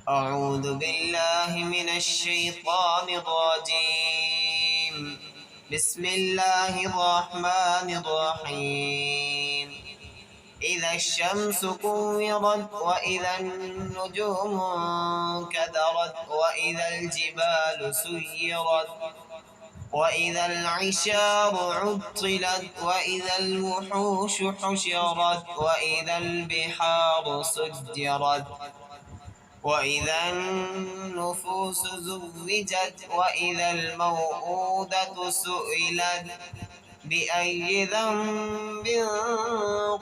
أعوذ بالله من الشيطان الرجيم. بسم الله الرحمن الرحيم. إذا الشمس كورت وإذا النجوم انكدرت وإذا الجبال سيرت وإذا العشار عطلت وإذا الوحوش حشرت وإذا البحار سجرت وإذا النفوس زوجت وإذا الموءودة سئلت بأي ذنب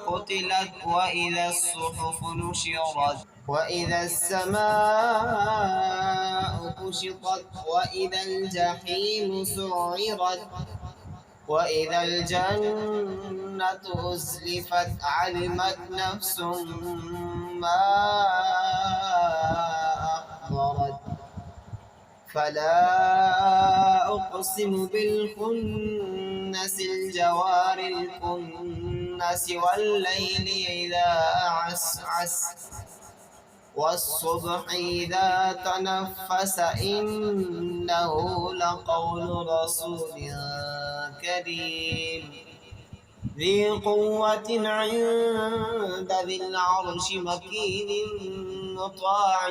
قتلت وإذا الصحف نشرت وإذا السماء كشطت وإذا الجحيم سعرت وإذا الجنة أزلفت علمت نفس ما أحضرت فلا أقسم بالخنس الجوار الكنس والليل إذا عسعس والصبح إذا تنفس إنه لقول رسول كريم ذي قوة عند ذي العرش مكين مطاع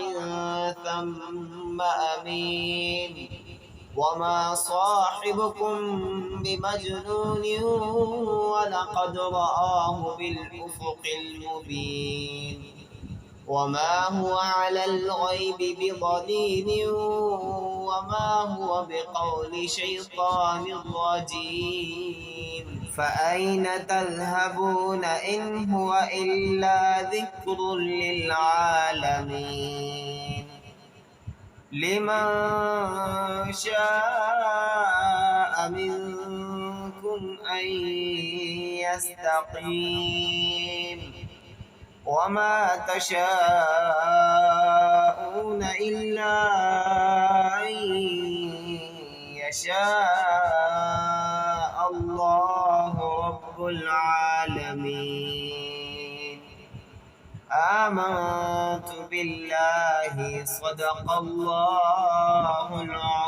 ثم أمين وما صاحبكم بمجنون ولقد رآه بالأفق المبين وما هو على الغيب بضنين وما هو بقول شيطان رجيم فأين تذهبون إن هو إلا ذكر للعالمين لمن شاء منكم أن يستقيم وما تشاءون إلا أن يشاء الله رب العالمين آمنت بالله صدق الله العظيم.